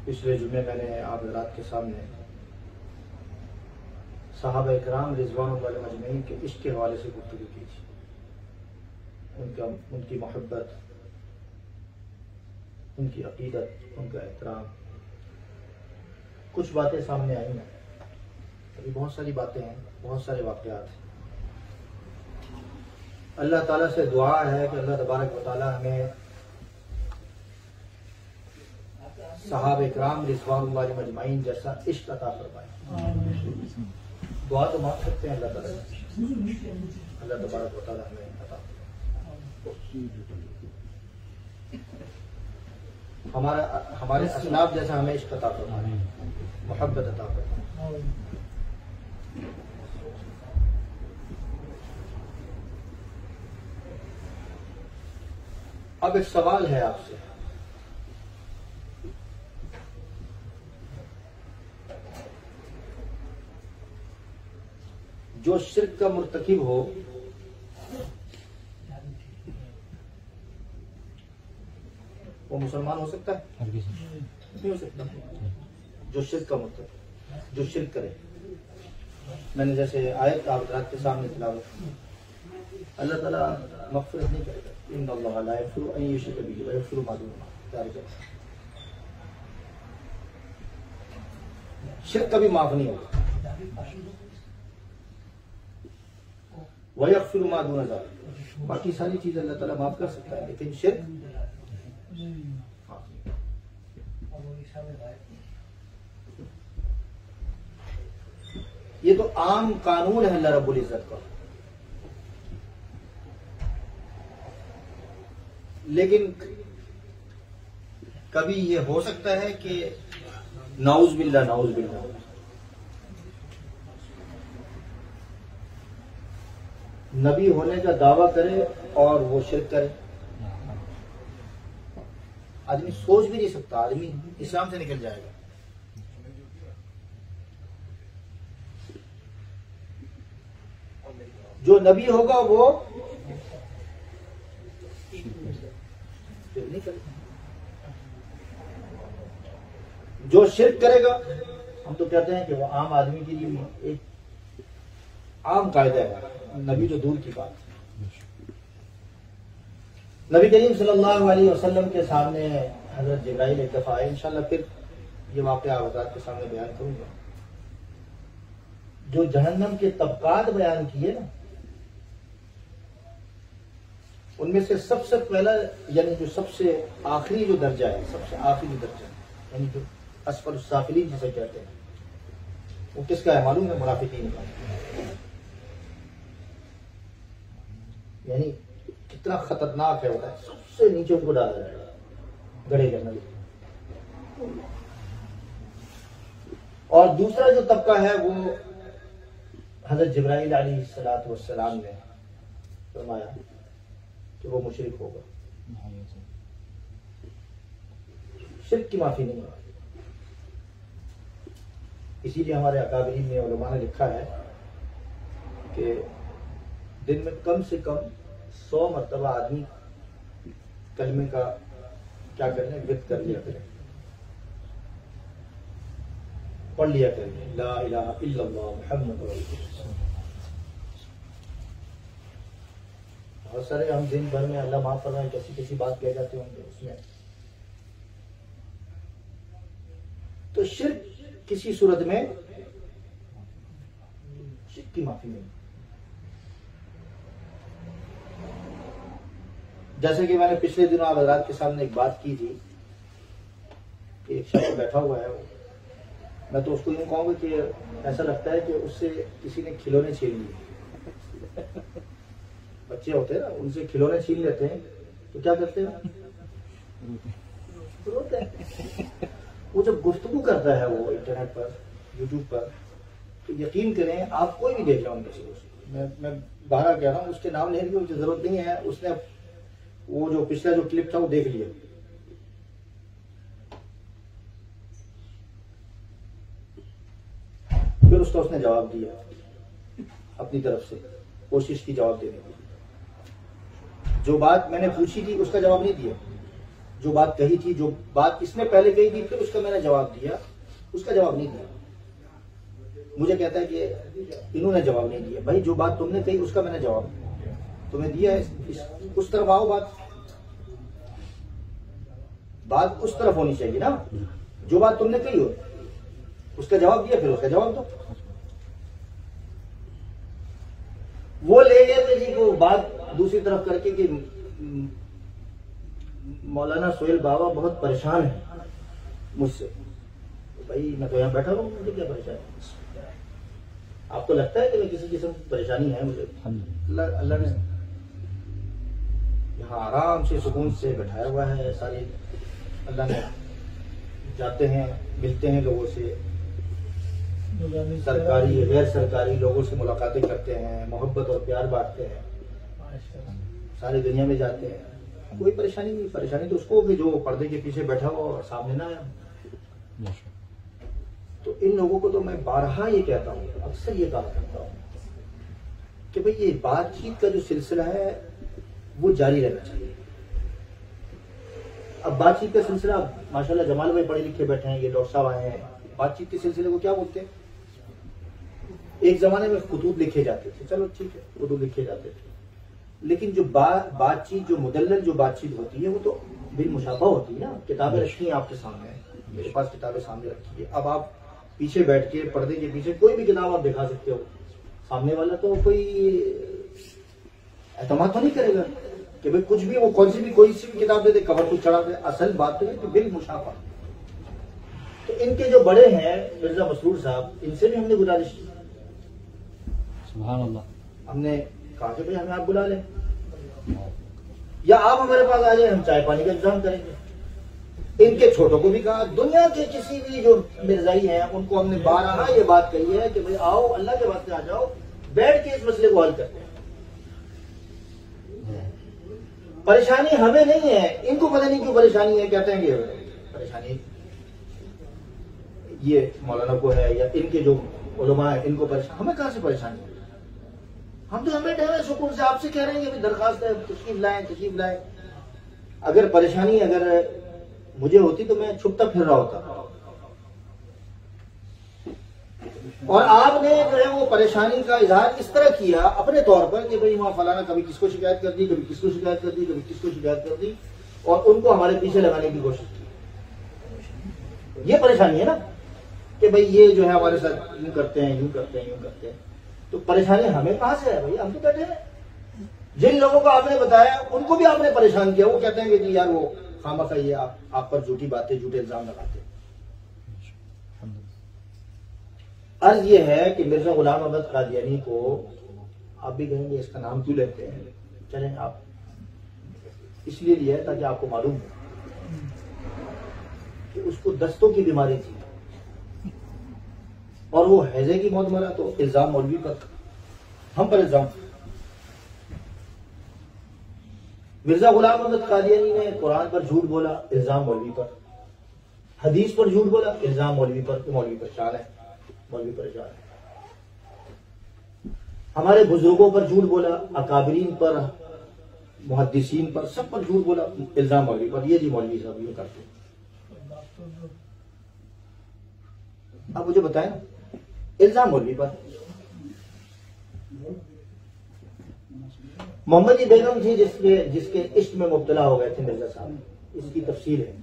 पिछले जुमे मैंने आप हज़रात के सामने सहाबा इकराम रिज़वानुल्लाह अजमईन के इश्क़ के हवाले से गुफ्तगू की थी। उनकी मोहब्बत, उनकी अक़ीदत, उनका एहतराम, कुछ बातें सामने आई हैं। अभी बहुत सारी बातें हैं, बहुत सारे वाक़यात हैं। अल्लाह ताला से दुआ है कि अल्लाह तबारक व तआला हमें सहाबा इकराम रिज़वानुल्लाह अजमईन जैसा इश्क़ अता फरमाए। दुआ तो मांग सकते हैं अल्लाह ताला से, अल्लाह तबारक व तआला हमें अता हमारे असलाफ जैसा हमें इश्क़ अता फरमाए, मोहब्बत अता फरमाए। अब एक सवाल है आपसे, जो शिर्क का मुर्तकिब हो वो मुसलमान हो सकता है? नहीं हो सकता। जो शिर्क का मुर्तकिब, जो शिर्क करे, मैंने जैसे आयत आप हज़रात के सामने तिलावत, अल्लाह ताला मग़फ़िरत नहीं करेगा। इन्नल्लाह ला यग़फ़िरु अन युश्रका बिही व यग़फ़िरु मा दून ज़ालिका। शिर्क कभी माफ नहीं होगा। व यग़फ़िरु मा दून ज़ालिका, बाकी सारी चीजें अल्लाह ताला माफ कर सकता है, लेकिन शिर्क ये तो आम कानून है अल्लाह रब्बुल इज़्ज़त का। लेकिन कभी ये हो सकता है कि नाउज़ बिल्लाह नबी होने का दावा करे और वो शिर्क करे। आदमी सोच भी नहीं सकता, आदमी इस्लाम से निकल जाएगा। जो नबी होगा वो नहीं करेगा। जो शिर्क करेगा, हम तो कहते हैं कि वो आम आदमी के लिए एक आम कायदा है, नबी तो दूर की बात। नबी करीम सल्लल्लाहु अलैहि वसल्लम के सामने हज़रत जिब्राइल एक दफा आए। इंशाल्लाह फिर ये वाक़या आप के सामने बयान करूंगा। जो जहन्नम के तबकात बयान किए ना, उनमें से सबसे पहला, यानी जो सबसे आखिरी जो दर्जा है, सबसे आखिरी दर्जा, यानी जो असफल साफिलीन जिसे कहते हैं, वो किसका है मालूम है? मुनाफिकीन का। यानी कितना खतरनाक है, होता है सबसे नीचे उनको डाला जाएगा, गड़े करना। और दूसरा जो तबका है वो हज़रत जिब्राइल अलैहिस्सलातु वस्सलाम ने फरमाया कि वो मुशरिक होगा। शिर्क की माफी नहीं है। इसीलिए हमारे अकाबरीन में उलमा ने लिखा है कि दिन में कम से कम 100 मरतबा आदमी कलमे का क्या करने, विद कर लिया करें, पढ़ लिया करें, ला इलाहा इल्लल्लाह मुहम्मद रसूलुल्लाह। बहुत सारे हम दिन भर में अल्लाह माफ कर रहा है, कैसी कैसी बात कह जाते होंगे उसमें। तो शिर्क किसी सूरत में, शिर्क की माफी नहीं। जैसे कि मैंने पिछले दिनों आप हज़रात के सामने एक बात की थी कि एक शख्स बैठा हुआ है, मैं तो उसको यूं कहूंगा कि ऐसा लगता है कि उससे किसी ने खिलौने छीन लिए। बच्चे होते हैं ना, उनसे खिलौने छीन लेते हैं तो क्या करते हैं? रोते हैं। वो जब गुफ्तगू करता है वो इंटरनेट पर, यूट्यूब पर, तो यकीन करें आप कोई भी देख रहा हूँ किसी को, मैं बाहर कह रहा हूँ, उसके नाम लेने की मुझे जरूरत नहीं है। उसने वो जो पिछला जो क्लिप था वो देख लिया। फिर उसने जवाब दिया अपनी तरफ से, कोशिश की जवाब देने की। जो बात मैंने पूछी थी उसका जवाब नहीं दिया, जो बात कही थी, जो बात इसने पहले कही थी, फिर उसका मैंने जवाब दिया, उसका जवाब नहीं दिया। मुझे कहता है कि इन्होंने जवाब नहीं दिया। भाई जो बात तुमने कही उसका मैंने जवाब तुम्हें दिया है, उस तरफ आओ, बात उस तरफ होनी चाहिए ना। जो बात तुमने कही हो उसका जवाब दिया, फिर उसका जवाब दो। वो ले गए थे जी को बात दूसरी तरफ करके कि मौलाना सोहेल बाबा बहुत परेशान है मुझसे। तो भाई मैं तो यहाँ बैठा हूँ, मुझे क्या परेशानी? आपको लगता है कि मैं किसी किस्म की परेशानी है मुझे? अल्लाह ने यहाँ आराम से सुकून से बैठाया हुआ है। सारी अल्लाह ने जाते हैं, मिलते हैं लोगों से, सरकारी गैर सरकारी लोगों से मुलाकातें करते हैं, मोहब्बत और प्यार बांटते हैं, सारी दुनिया में जाते हैं। कोई परेशानी नहीं। परेशानी तो उसको कि जो पर्दे के पीछे बैठा हो और सामने ना आया। तो इन लोगों को तो मैं बारहा ये कहता हूँ, अक्सर ये कहा करता हूँ कि भाई ये बातचीत का जो सिलसिला है वो जारी रहना चाहिए। अब बातचीत का सिलसिला, माशाल्लाह जमाल भाई पढ़े लिखे बैठे हैं, ये डॉक्टर साहब आए हैं, बातचीत के सिलसिले को क्या बोलते हैं? एक जमाने में खुतूत लिखे जाते थे, चलो ठीक है, खुतूत लिखे जाते थे, लेकिन जो बातचीत जो मुदल्लल जो बातचीत होती है वो तो बिल मुशाफा होती है ना। किताबें रखी हैं आपके सामने, मेरे पास किताबें सामने रखी है। अब आप पीछे बैठ के पर्दे के पीछे कोई भी किताब आप दिखा सकते हो, सामने वाला तो कोई एतमाद तो नहीं करेगा कि भाई कुछ भी वो कोई सी भी किताब दे दे, कवर को चढ़ा दे। असल बात तो है कि बिल मुशाफा। तो इनके जो बड़े हैं मिर्जा मसरूर साहब, इनसे भी हमने गुजारिश की, सुभान अल्लाह, हमने कहा कि भाई हमें आप बुला लें या आप हमारे पास आ जाए, हम चाय पानी का इंतजाम करेंगे। इनके छोटों को भी कहा, दुनिया के किसी भी जो मिर्जाई हैं उनको हमने बारहा ये बात कही है कि भाई आओ, अल्लाह के वास्ते आ जाओ, बैठ के इस मसले को हल करते हैं। परेशानी हमें नहीं है, इनको पता नहीं क्यों परेशानी है। कहते हैं कि परेशानी ये मौलाना को है या इनके जो उलमा है इनको परेशानी। हमें कहां से परेशानी है? हम तो बैठे हुए सुकून से आपसे कह रहे हैं कि दरखास्त है, तशरीफ लाएं। अगर परेशानी अगर मुझे होती तो मैं छुपता फिर रहा होता, और आपने जो है वो परेशानी का इजहार इस तरह किया अपने तौर पर कि भाई वहां फलाना कभी किसको शिकायत कर दी, कभी किसको शिकायत कर दी, कभी किसको शिकायत कर दी, और उनको हमारे पीछे लगाने की कोशिश की। ये परेशानी है ना कि भाई ये जो है हमारे साथ यूं करते हैं, यूं करते हैं, यूं करते हैं। तो परेशानी हमें कहां से है भाई? हम तो बैठे हैं। जिन लोगों को आपने बताया उनको भी आपने परेशान किया। वो कहते हैं कि यार वो खामखा ये आप पर झूठी बातें, झूठे इल्जाम लगाते। अर्ज ये है कि मिर्जा गुलाम अहमद कादियानी को आप भी कहेंगे इसका नाम क्यों लेते हैं? चलें, आप इसलिए लिया है ताकि आपको मालूम हो कि उसको दस्तों की बीमारी थी और वो हैजे की मौत मरा। तो इल्जाम मौलवी पर, हम पर इल्जाम। मिर्जा गुलाम अहमद कादियानी ने कुरान पर झूठ बोला, इल्जाम मौलवी पर। हदीस पर झूठ बोला, इल्जाम मौलवी पर। तो मौलवी परेशान है, मौलवी परेशान है। हमारे बुजुर्गों पर झूठ बोला, अकाबरीन पर, मुहद्दिसीन पर, सब पर झूठ बोला, इल्जाम मौलवी पर। ये जी मौलवी साहब ये करते। अब मुझे बताएं, इल्जाम मौलवी पर। मोहम्मदी बेगम थी जिसके इश्क में मुब्तला हो गए थे मिर्जा साहब। इसकी तफसील है,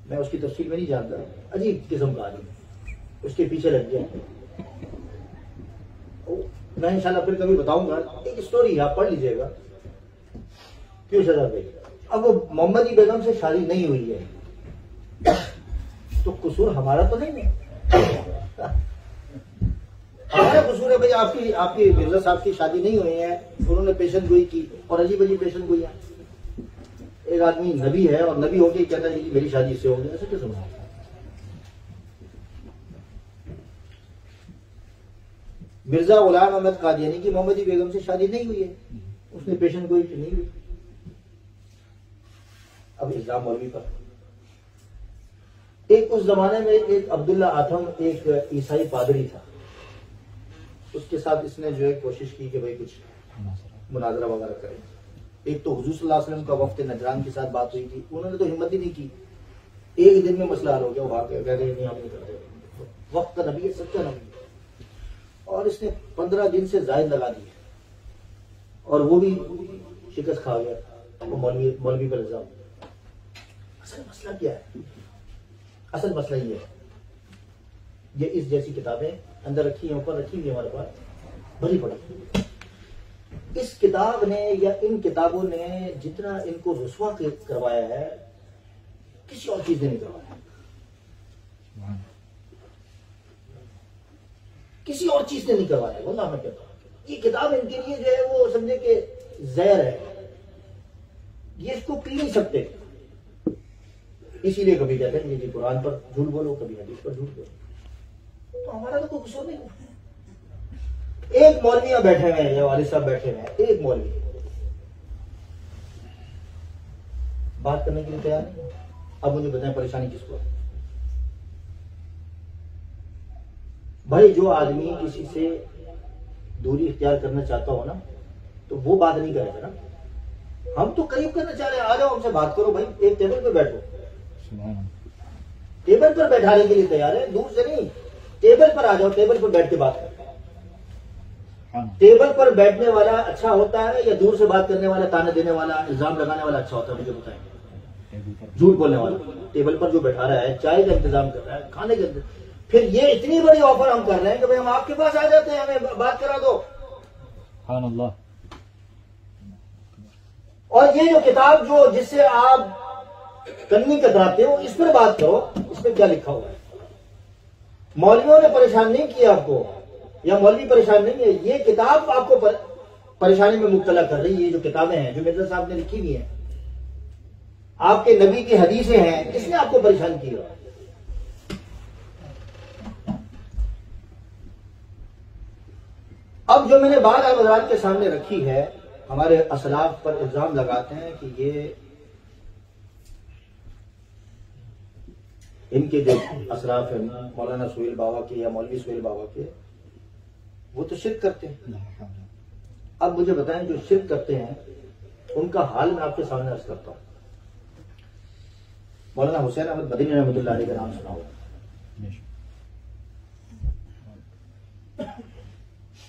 मैं उसकी तफसील में नहीं जानता, अजीब किस्म का आदमी, उसके पीछे लग गया। मैं इंशाल्लाह फिर कभी बताऊंगा, एक स्टोरी आप पढ़ लीजिएगा क्यों सजा गई। अब वो मोहम्मदी बेगम से शादी नहीं हुई है तो कसूर हमारा तो नहीं है, हमारा कसूर है भाई। आपकी मिर्जा साहब की शादी नहीं हुई है, उन्होंने पेशन गोई की और अजीब अजीब पेशन गोई। एक आदमी नबी है और नबी होके कहता है कि मेरी शादी इससे होगी, ऐसे कैसे होगा? मिर्जा गुलाम अहमद कादियानी की मोहम्मदी बेगम से शादी नहीं हुई है, उसने पेशन गोई की नहीं हुई। अब इल्जाम मौलवी पर। एक उस जमाने में एक अब्दुल्ला आथम एक ईसाई पादरी था, उसके साथ इसने जो है कोशिश की कि भाई कुछ मुनाजरा वगैरह करें। एक तो हुजूर सल्लल्लाहु अलैहि वसल्लम का वफ्द नजरान के साथ बात हुई थी, उन्होंने तो हिम्मत ही नहीं की, एक दिन में मसला हल हो गया, वो भाग गए, कहते नहीं हम नहीं करते। वक्त का नबी है, सच्चा नबी है, और इसने 15 दिन से जायद लगा दिए और वो भी शिकस्त खा गया। वो मौलवी पर इल्जाम। असल मसला क्या है? असल मसला ये है, ये इस जैसी किताबें अंदर रखी हैं, ऊपर रखी हुई हमारे पास भरी पड़ी। इस किताब ने या इन किताबों ने जितना इनको रुसवा करवाया है, किसी और चीज ने नहीं करवाया, किसी और चीज ने नहीं करवाया। वल्लाह मैं कहता हूं ये किताब इनके लिए जो है वो समझे कि जहर है, ये इसको पी नहीं सकते, इसीलिए कभी कहते हैं कि कुरान पर झूठ बोलो, कभी हदीस पर झूठ बोलो। तो हमारा तो कोई कसूर नहीं। एक मौलवी यहां बैठे हुए हैं, या वालिद साहब बैठे हुए हैं, एक मौलवी बात करने के लिए तैयार नहीं। अब मुझे बताएं परेशानी किसको है? भाई जो आदमी किसी से दूरी इख्तियार करना चाहता हो ना, तो वो बात नहीं करेगा ना। हम तो करीब करना चाह रहे हैं, आ जाओ हमसे बात करो भाई, एक टेबल पर बैठो, टेबल पर बैठाने के लिए तैयार है, दूर से नहीं, टेबल पर आ जाओ, टेबल पर बैठ के बात करो। टेबल पर बैठने वाला अच्छा होता है या दूर से बात करने वाला, ताने देने वाला, इल्जाम लगाने वाला अच्छा होता है? मुझे बताएं। झूठ बोलने वाला टेबल पर जो बैठा रहा है, चाय का इंतजाम कर रहा है, खाने के अंदर, फिर ये इतनी बड़ी ऑफर हम कर रहे हैं कि भाई हम आपके पास आ जाते हैं, हमें बात करा दो। अल्लाह। और ये जो किताब जो जिससे आप कन्नी कतराते हो, इस पर बात करो, इसमें क्या लिखा हुआ है? मौलवियों ने परेशान नहीं किया आपको, या मौलवी परेशान नहीं है, ये किताब आपको परेशानी में मुब्तला कर रही है। ये जो किताबें हैं जो मिर्जा साहब ने लिखी हुई हैं, आपके नबी की हदीसें हैं, इसने आपको परेशान किया। अब जो मैंने बात हज़रात के सामने रखी है, हमारे असलाफ पर इल्जाम लगाते हैं कि ये इनके जो असलाफ है मौलाना सुहेल बाबा के या मौलवी सुहेल बाबा के, वो तो शिर्क करते हैं। अब मुझे बताएं जो शिर्क करते हैं उनका हाल मैं आपके सामने अर्ज करता हूं। मौलाना हुसैन अहमद मदनी रहमतुल्लाह अलैह का नाम सुना होगा,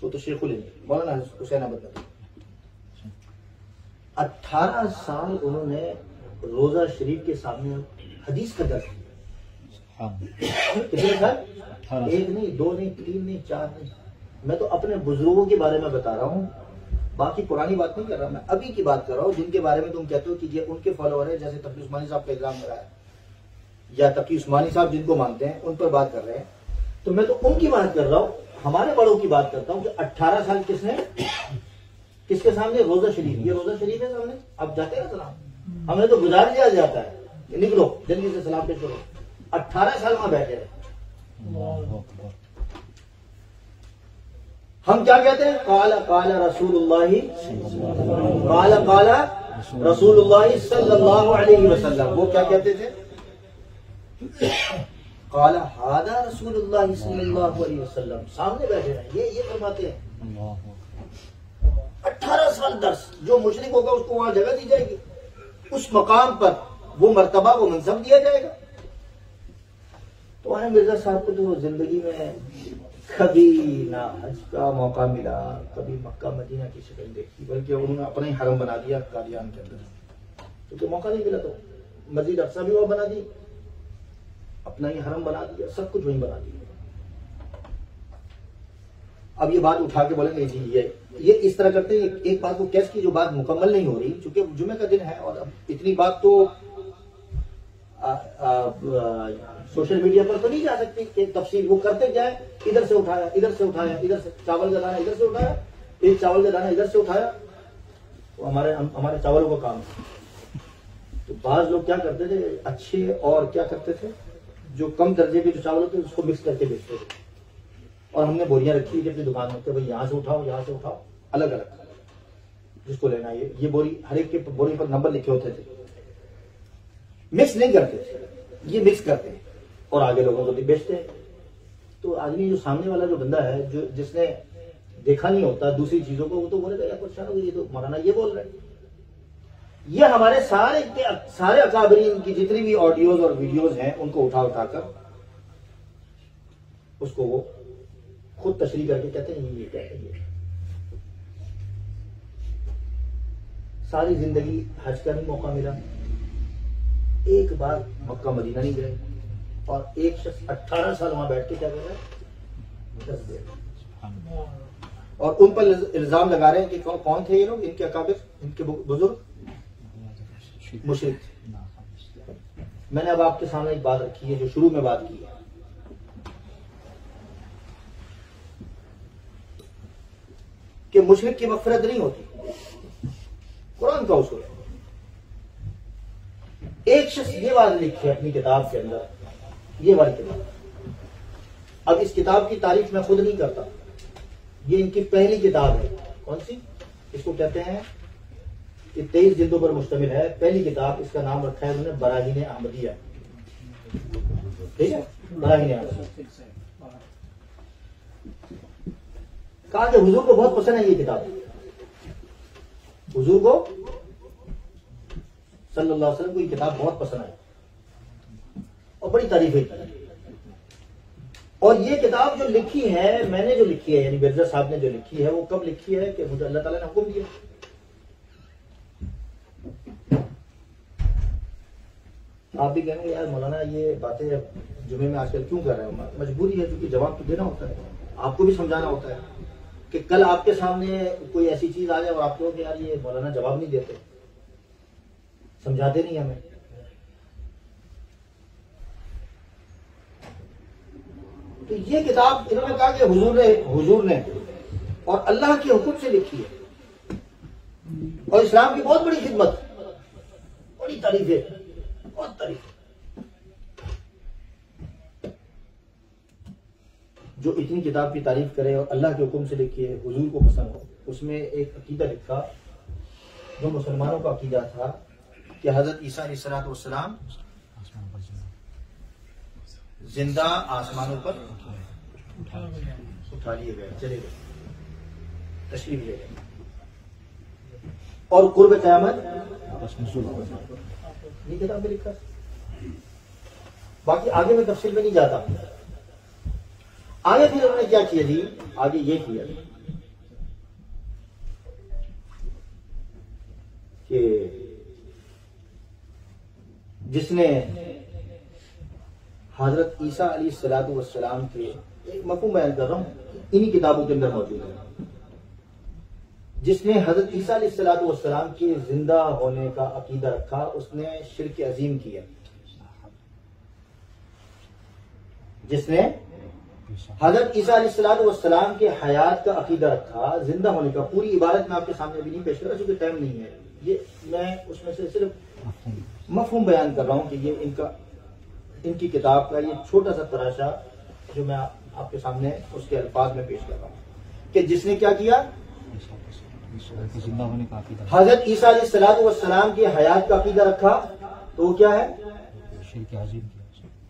वो तो शेखुल हिंद मौलाना हुसैन अहमद मदनी। 18 साल उन्होंने रोजा शरीफ के सामने हदीस का दर्ज किया। कितने साल? 1 नहीं, 2 नहीं, 3 नहीं, 4 नहीं। मैं तो अपने बुजुर्गों के बारे में बता रहा हूँ, बाकी पुरानी बात नहीं कर रहा, मैं अभी की बात कर रहा हूँ, जिनके बारे में तुम कहते हो कि ये उनके फॉलोअर है, जैसे तकी उस्मानी साहब का इल्जाम लगा है, या तकी उस्मानी साहब जिनको मानते हैं उन पर बात कर रहे हैं। तो मैं तो उनकी बात कर रहा हूँ, हमारे बड़ों की बात करता हूँ कि 18 साल किसके सामने? रोजा शरीफ। ये रोजा शरीफ है सामने, अब जाते हैं ना सलाम, हमें तो गुजार दिया जाता है, निकलो जल्दी से सलाम पेश करो। 18 साल वहां बैठे हैं, हम क्या कहते हैं? काला काला रसूलुल्लाही, काला काला रसूलुल्लाही सल्लल्लाहु अलैहि वसल्लम। वो क्या कहते थे? काला हादा रसूलुल्लाही सल्लल्लाहु अलैहि वसल्लम। सामने बैठे हैं, ये फरमाते हैं। 18 साल दर्स, जो मुशरिक होगा उसको वहां जगह दी जाएगी, उस मकाम पर वो मर्तबा, वो मनसब दिया जाएगा। तो आने मिर्जा साहब को तो जिंदगी में कभी ना हज का मौका मिला, कभी मक्का मदीना की शक्ल देखी, बल्कि उन्होंने अपना ही हरम बना दिया कादियान के अंदर, क्योंकि मौका नहीं मिला। तो मस्जिद अक्सा भी वो बना दी, अपना ही हरम बना दिया, सब कुछ वहीं बना दिया। अब ये बात उठा के बोलेंगे जी ये इस तरह करते हैं। एक बात को कैस की जो बात मुकम्मल नहीं हो रही, क्योंकि जुमे का दिन है और अब इतनी बात तो सोशल मीडिया पर तो नहीं जा सकती कि तफसील वो करते जाए, इधर से उठाया, इधर से उठाया, इधर से चावल का दाना इधर से उठाया, एक चावल का दाना इधर से उठाया, तो हमारे चावलों का काम है। तो बाज लोग क्या करते थे, अच्छे और क्या करते थे, जो कम दर्जे के जो चावल होते उसको मिक्स करके बेचते थे। और हमने बोरियां रखी थी अपनी दुकान में, भाई यहाँ से उठाओ, यहाँ से उठाओ, अलग अलग जिसको लेना ये बोरी, हर एक के बोरी पर नंबर लिखे होते थे। मिक्स नहीं करते थे, ये मिक्स करते हैं और आगे लोगों को भी बेचते हैं। तो आदमी जो सामने वाला जो बंदा है, जो जिसने देखा नहीं होता दूसरी चीजों को, वो तो बोलेगा यार परेशान हो गई, ये तो मौलाना ये बोल रहे हैं। ये हमारे सारे अकाबरीन की जितनी भी ऑडियोज और वीडियोज हैं उनको उठा उठाकर उसको वो खुद तशरीह करके कहते हैं ये कहते हैं। सारी जिंदगी हज का नहीं मौका मिला, एक बार मक्का मदीना नहीं गए, और एक शख्स 18 साल वहां बैठ के क्या कर रहा है, 10 दिन, और उन पर इल्जाम लगा रहे हैं कि कौन थे ये लोग, इनके अकाबिर, इनके बुजुर्ग मुशरिक थे। मैंने अब आपके सामने एक बात रखी है जो शुरू में बात की है, कि मुशरिक की मग़फ़िरत नहीं होती, कुरान का उसूल है। एक शख्स ये बात लिखी है अपनी किताब के अंदर, ये वाली किताब, अब इस किताब की तारीफ मैं खुद नहीं करता, ये इनकी पहली किताब है। कौन सी? इसको कहते हैं कि 23 जिल्दों पर मुश्तमिल है, पहली किताब, इसका नाम रखा है उन्होंने बराहीन अहमदिया। ठीक है, बराहीन अहमदिया। कहा कि हुजूर को बहुत पसंद है ये किताब, हुजूर को सल्लल्लाहु अलैहि वसल्लम को ये किताब बहुत पसंद आई और बड़ी तारीफें की। और ये किताब जो लिखी है, मैंने जो लिखी है, यानी मिर्जा साहब ने जो लिखी है, वो कब लिखी है कि मुझे अल्लाह ताला ने हुक्म दिया। आप भी कहेंगे यार मौलाना ये बातें जुमे में आजकल क्यों कर रहे हो? मजबूरी है, क्योंकि जवाब तो देना होता है, आपको भी समझाना होता है कि कल आपके सामने कोई ऐसी चीज आ जाए और आप कहोगे यार ये मौलाना जवाब नहीं देते, समझाते नहीं हमें। तो ये किताब इन्होंने कहा कि हुजूर ने और अल्लाह के हुक्म से लिखी है, और इस्लाम की बहुत बड़ी खिदमत, बड़ी तारीफें, बहुत तारीफें। जो इतनी किताब की तारीफ करे और अल्लाह के हुक्म से लिखी है, हुजूर को पसंद हो, उसमें एक अकीदा लिखा जो मुसलमानों का अकीदा था कि हजरत ईसा अलैहिस्सलाम जिंदा आसमानों पर उठा लिए गए, चले गए, तशरीफ ले गए, और कुर्ब क़यामत ये किताब में लिखा। बाकी आगे मैं तफसील में नहीं जाता। आगे फिर उन्होंने क्या किया जी, आगे ये किया कि जिसने हजरत ईसा अलैहिस्सलाम के, एक मफ़हूम बयान कर रहा हूं, इन्हीं किताबों के अंदर मौजूद है, जिसने हजरत ईसा अलैहिस्सलाम के जिंदा होने का अकीदा रखा, उसने शिर्क अजीम किया। जिसने हजरत ईसा अलैहिस्सलाम के हयात का अकीदा रखा, जिंदा होने का, पूरी इबारत में आपके सामने भी नहीं पेश कर रहा क्योंकि टाइम नहीं है, ये मैं उसमें से सिर्फ मफ़हूम बयान कर रहा हूं कि ये इनकी किताब का ये छोटा सा तराशा जो मैं आपके सामने उसके अल्फाज में पेश कर रहा हूं कि जिसने क्या किया, हजरत ईसा अलैहिस्सलाम के हयात का अकीदा रखा, तो वो क्या है,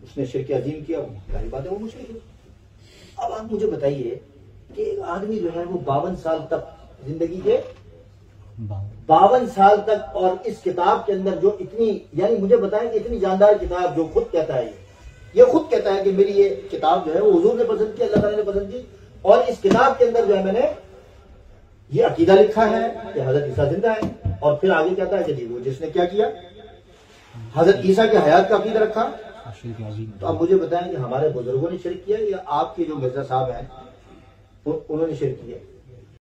उसने शिर्क अजीम किया। सारी बातें वो मुश्किल है। अब आप मुझे बताइए कि एक आदमी जो है वो 52 साल तक, जिंदगी के 52 साल तक, और इस किताब के अंदर जो इतनी, यानी मुझे बताएं कि इतनी जानदार किताब, जो खुद कहता है, ये खुद कहता है कि मेरी ये किताब जो है वो हुजूर ने पसंद की, अल्लाह ताला ने पसंद की, और इस किताब के अंदर जो है मैंने ये अकीदा लिखा है कि हजरत ईसा जिंदा है। और फिर आगे कहता है कि वो जिसने क्या किया, हजरत ईसा के हयात का अकीदा रखा। तो अब मुझे बताएं कि हमारे बुजुर्गों ने शिर्क किया या आपके जो मिर्जा साहब हैं उन्होंने शिर्क किया?